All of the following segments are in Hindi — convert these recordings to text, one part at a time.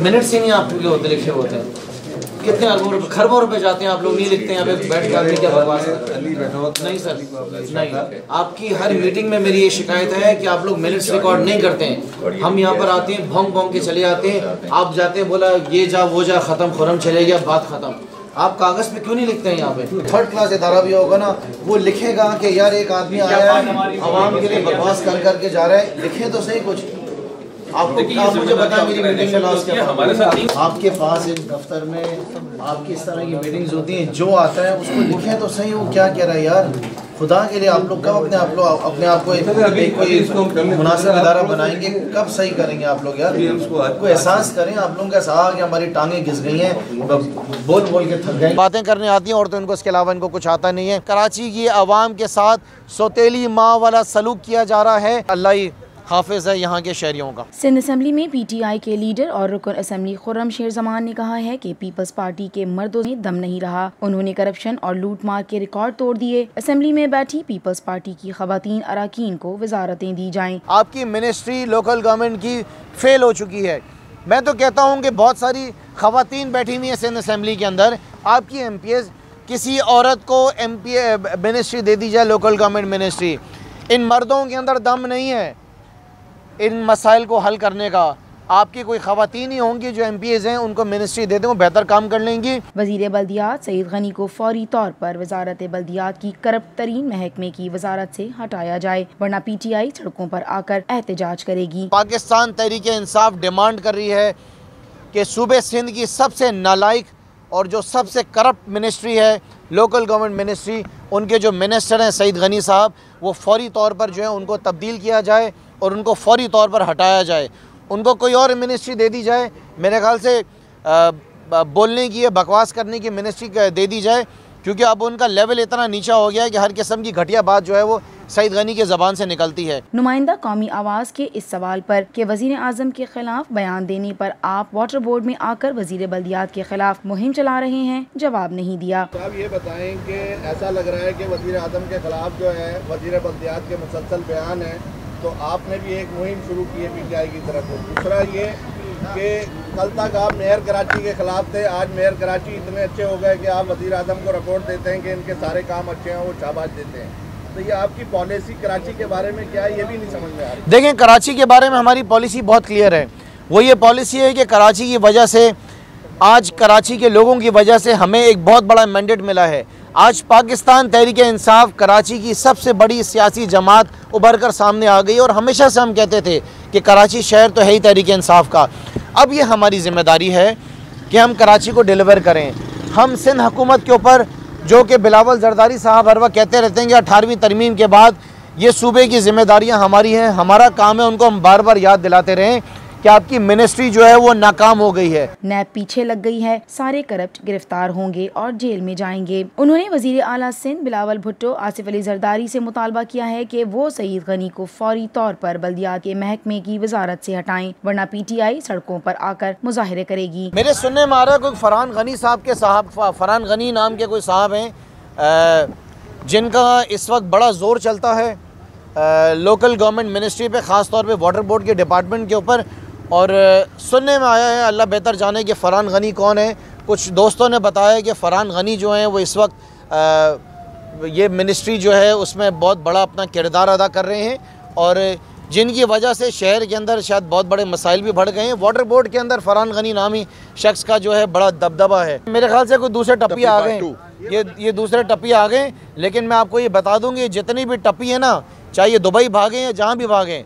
मिनट्स ही नहीं आपके होते लिखे होते हैं। कितने अरबों रुपए खरबों रुपए जाते हैं, आप लोग नहीं लिखते हैं। यहाँ पे बैठ कर क्या बकवास नहीं सर, नहीं। आपकी हर मीटिंग में मेरी ये शिकायत है कि आप लोग मिनट्स रिकॉर्ड नहीं करते हैं। हम यहाँ पर आते हैं, भोंग भोंग के चले जाते हैं, आप जाते हैं, बोला ये जा वो जा, खत्म खुरम चले गया, बात खत्म। आप कागज पे क्यों नहीं लिखते हैं? यहाँ पे थर्ड क्लास इदारा भी होगा ना, वो लिखेगा कि यार एक आदमी आया है आवाम के लिए बकवास कर करके जा रहा है, लिखे तो सही कुछ। आप मुझे बताएं मेरी मीटिंग में लास्ट क्या हमारे साथ आपके पास इस दफ्तर में आपकी इस तरह की मीटिंग्स होती हैं, जो आता है उसको लिखे तो सही। वो क्या कह रहा है यार, खुदा के लिए आप लोग कब अपने आप को कोई मुनासिब इदारा बनाएंगे, कब सही करेंगे आप लोग? यार कोई एहसास करें, आप लोगों का एहसास कि हमारी टांगें घिस गई हैं, बोल बोल के थक गए। बातें करने आती हैं और तो इनको इसके अलावा इनको कुछ आता नहीं है। कराची की आवाम के साथ सौतेली माँ वाला सलूक किया जा रहा है। अल्लाह ही हाफिज है यहाँ के शहरियों का। सिंध असम्बली में PTI के लीडर और रुकन असम्बली खुर्रम शेर जमान ने कहा है कि पीपल्स पार्टी के मर्दों में दम नहीं रहा। उन्होंने करप्शन और लूट मार के रिकॉर्ड तोड़ दिए। असम्बली में बैठी पीपल्स पार्टी की खवातीन अराकीन को वजारतें दी जाएं। आपकी मिनिस्ट्री लोकल गवर्नमेंट की फेल हो चुकी है। मैं तो कहता हूँ कि बहुत सारी खवातीन बैठी हुई हैं सिंध असम्बली के अंदर। आपकी MPs, किसी औरत को MP मिनिस्ट्री दे दी जाए, लोकल गवर्नमेंट मिनिस्ट्री। इन मर्दों के अंदर दम नहीं है इन मसाइल को हल करने का। आपकी कोई खवातीन ही होंगी जो MPs हैं, उनको मिनिस्ट्री दे दें, वो बेहतर काम कर लेंगी। वज़ीर बल्दियात सईद गनी को फौरी तौर पर वजारत बल्दियात की करप्ट तरीन महकमे की वजारत से हटाया जाए, वरना PTI सड़कों पर आकर एहतजाज करेगी। पाकिस्तान तहरीक इंसाफ डिमांड कर रही है कि सूबे सिंध की सबसे नालायक और जो सबसे करप्ट मिनिस्ट्री है लोकल गवर्नमेंट मिनिस्ट्री, उनके जो मिनिस्टर हैं सईद गनी साहब, वो फौरी तौर पर जो है उनको तब्दील किया जाए और उनको फौरी तौर पर हटाया जाए। उनको कोई और मिनिस्ट्री दे दी जाए, मेरे ख्याल से बोलने की, बकवास करने की मिनिस्ट्री दे दी जाए, क्योंकि अब उनका लेवल इतना नीचा हो गया है कि हर किस्म की घटिया बात जो है वो सईद गनी के ज़बान से निकलती है। नुमाइंदा कौमी आवाज़ के इस सवाल पर कि वज़ीर आज़म के खिलाफ बयान देने पर आप वाटर बोर्ड में आकर वज़ीर बल्दियात के खिलाफ मुहिम चला रहे हैं, जवाब नहीं दिया। आप ये बताएं कि ऐसा लग रहा है कि वज़ीर आज़म के खिलाफ जो है वज़ीर बल्दियात के मुसलसल बयान है, तो आपने भी एक मुहिम शुरू की है PTI की तरफ से। दूसरा ये कि कल तक आप मेयर कराची के खिलाफ थे, आज मेयर कराची इतने अच्छे हो गए कि आप वज़ीर आज़म को रिपोर्ट देते हैं कि इनके सारे काम अच्छे हैं, वो शाबाश देते हैं। तो ये आपकी पॉलिसी कराची के बारे में क्या है, ये भी नहीं समझ में आ रही। देखें, कराची के बारे में हमारी पॉलिसी बहुत क्लियर है। वो ये पॉलिसी है कि कराची की वजह से, आज कराची के लोगों की वजह से हमें एक बहुत बड़ा मैंडेट मिला है। आज पाकिस्तान तहरीक इंसाफ कराची की सबसे बड़ी सियासी जमात उभर कर सामने आ गई, और हमेशा से हम कहते थे कि कराची शहर तो है ही तहरीक इंसाफ का। अब ये हमारी ज़िम्मेदारी है कि हम कराची को डिलीवर करें। हम सिंध हुकूमत के ऊपर, जो कि बिलावल जरदारी साहब हर वक्त कहते रहते हैं कि 18वीं तरमीम के बाद ये सूबे की ज़िम्मेदारियाँ हमारी हैं, हमारा काम है उनको हम बार बार याद दिलाते रहें कि आपकी मिनिस्ट्री जो है वो नाकाम हो गई है। नैब पीछे लग गई है, सारे करप्ट गिरफ्तार होंगे और जेल में जाएंगे। उन्होंने वजीर आला सिंध बिलावल भुट्टो आसिफ अली जरदारी से मुतालबा किया है कि वो सईद गनी को फौरी तौर पर बल्दियात के महकमे की वजारत से हटाएं, वरना PTI सड़कों पर आकर मुजाहिरे करेगी। मेरे सुनने में आ रहा है कोई फरहान गनी साहब के फरहान गनी नाम के कोई साहब हैं जिनका इस वक्त बड़ा जोर चलता है लोकल गवर्नमेंट मिनिस्ट्री पे, ख़ास तौर पे वाटर बोर्ड के डिपार्टमेंट के ऊपर। और सुनने में आया है, अल्लाह बेहतर जाने कि फरहान गनी कौन है। कुछ दोस्तों ने बताया कि फरहान गनी जो हैं वो इस वक्त ये मिनिस्ट्री जो है उसमें बहुत बड़ा अपना किरदार अदा कर रहे हैं, और जिनकी वजह से शहर के अंदर शायद बहुत बड़े मसाइल भी बढ़ गए हैं। वाटर बोर्ड के अंदर फरहान गनी नामी शख्स का जो है बड़ा दबदबा है। मेरे ख्याल से कोई दूसरे टप्पी आ गए, ये दूसरे टप्पी आ गए। लेकिन मैं आपको ये बता दूँगी, जितनी भी टप्पी है ना, चाहे ये दुबई भागें या जहाँ भी भागें,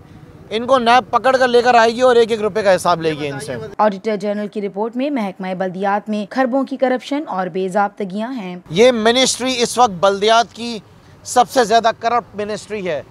इनको नैब पकड़ कर लेकर आएगी और एक एक रुपए का हिसाब लेगी इनसे। ऑडिटर जनरल की रिपोर्ट में महकमा बल्दियात में खरबों की करप्शन और बेज़ाब्तगियां हैं। ये मिनिस्ट्री इस वक्त बल्दियात की सबसे ज़्यादा करप्ट मिनिस्ट्री है।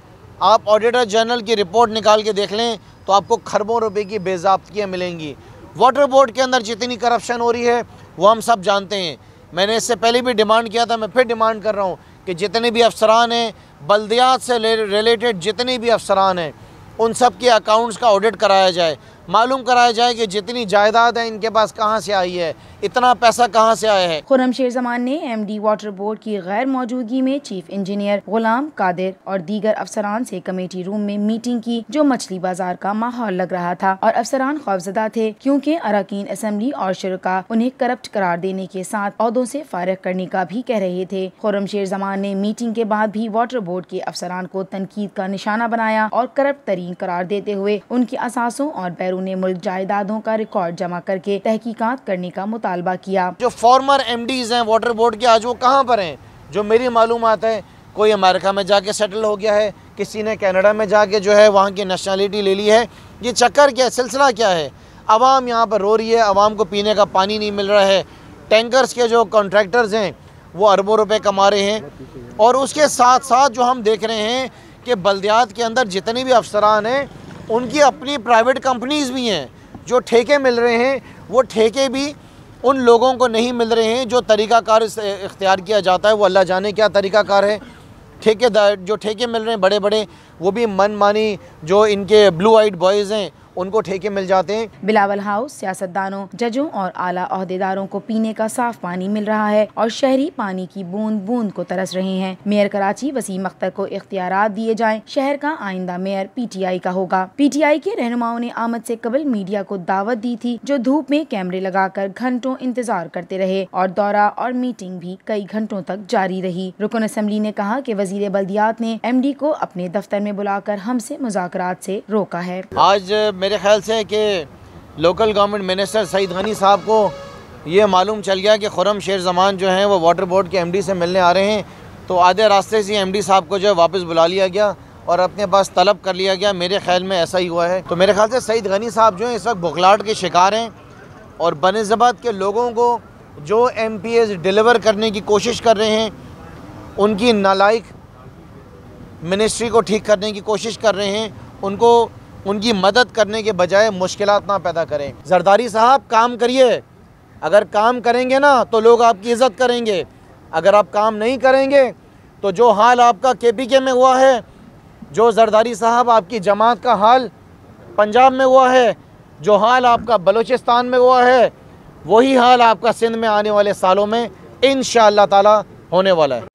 आप ऑडिटर जनरल की रिपोर्ट निकाल के देख लें तो आपको खरबों रुपए की बेज़ाब्तगियां मिलेंगी। वाटर बोर्ड के अंदर जितनी करप्शन हो रही है वो हम सब जानते हैं। मैंने इससे पहले भी डिमांड किया था, मैं फिर डिमांड कर रहा हूँ कि जितने भी अफसरान हैं, बल्दियात से रिलेटेड जितने भी अफसरान हैं, उन सब के अकाउंट्स का ऑडिट कराया जाए। मालूम कराया जाए कि जितनी जायदाद है इनके पास कहाँ से आई है, इतना पैसा कहाँ से आया है। खुर्रम शेर जमान ने MD वाटर बोर्ड की गैर मौजूदगी में चीफ इंजीनियर गुलाम कादिर और दीगर अफसरान से कमेटी रूम में मीटिंग की, जो मछली बाजार का माहौल लग रहा था और अफसरान खौफजदा थे क्योंकि अरकान असेंबली और शुरका उन्हें करप्ट करार देने के साथ ओहदों से फारिग करने का भी कह रहे थे। खुर्रम शेर जमान ने मीटिंग के बाद भी वाटर बोर्ड के अफसरान को तनकीद का निशाना बनाया और करप्ट तरीन करार देते हुए उनकी असासों और बैरून मुल्क जायदादों का रिकॉर्ड जमा करके तहकीकात करने का मुतालबा किया। जो फॉर्मर MDs हैं वाटर बोर्ड के, आज वो कहाँ पर हैं? जो मेरी मालूमात है, कोई अमेरिका में जाके सेटल हो गया है, किसी ने कनाडा में जाके जो है वहाँ की नेशनलिटी ले ली है। ये चक्कर क्या है, सिलसिला क्या है? आवाम यहाँ पर रो रही है, आवाम को पीने का पानी नहीं मिल रहा है। टैंकर्स के जो कॉन्ट्रैक्टर्स हैं वो अरबों रुपए कमा रहे हैं और उसके साथ साथ जो हम देख रहे हैं कि बल्दियात के अंदर जितने भी अफसरान हैं उनकी अपनी प्राइवेट कंपनीज़ भी हैं। जो ठेके मिल रहे हैं वो ठेके भी उन लोगों को नहीं मिल रहे हैं। जो तरीक़ाकार इख्तियार किया जाता है वो अल्लाह जाने क्या तरीक़ाकार है। ठेकेदार जो ठेके मिल रहे हैं बड़े बड़े, वो भी मनमानी जो इनके ब्लू आइड बॉयज़ हैं उनको ठेके मिल जाते हैं। बिलावल हाउस सियासतदानों, जजों और आला ओहदेदारों को पीने का साफ पानी मिल रहा है और शहरी पानी की बूंद बूंद को तरस रहे हैं। मेयर कराची वसीम अख्तर को इख्तियारात दिए जाएं। शहर का आइंदा मेयर PTI का होगा। PTI के रहनुमाओं ने आमद से कबल मीडिया को दावत दी थी, जो धूप में कैमरे लगाकर घंटों इंतजार करते रहे और दौरा और मीटिंग भी कई घंटों तक जारी रही। रुकन असम्बली ने कहा कि वजीर बल्दियात ने MD को अपने दफ्तर में बुलाकर हमसे मुज़ाकरात से रोका है। आज मेरे ख्याल से कि local government minister Saeed Gani साहब को ये मालूम चल गया कि खुर्रम शेर जमान जो हैं वो वाटर बोर्ड के MD से मिलने आ रहे हैं, तो आधे रास्ते से MD साहब को जो है वापस बुला लिया गया और अपने पास तलब कर लिया गया। मेरे ख्याल में ऐसा ही हुआ है। तो मेरे ख्याल से सईद गनी साहब जो हैं इस वक्त बुखलाहट के शिकार हैं और बनिस्बत के लोगों को जो MPs डिलीवर करने की कोशिश कर रहे हैं उनकी नालायक मिनिस्ट्री को ठीक करने की कोशिश कर रहे हैं, उनको उनकी मदद करने के बजाय मुश्किलात ना पैदा करें। जरदारी साहब काम करिए, अगर काम करेंगे ना तो लोग आपकी इज़्ज़त करेंगे। अगर आप काम नहीं करेंगे तो जो हाल आपका KPK में हुआ है, जो जरदारी साहब आपकी जमात का हाल पंजाब में हुआ है, जो हाल आपका बलूचिस्तान में हुआ है, वही हाल आपका सिंध में आने वाले सालों में इंशाअल्लाह ताला होने वाला है।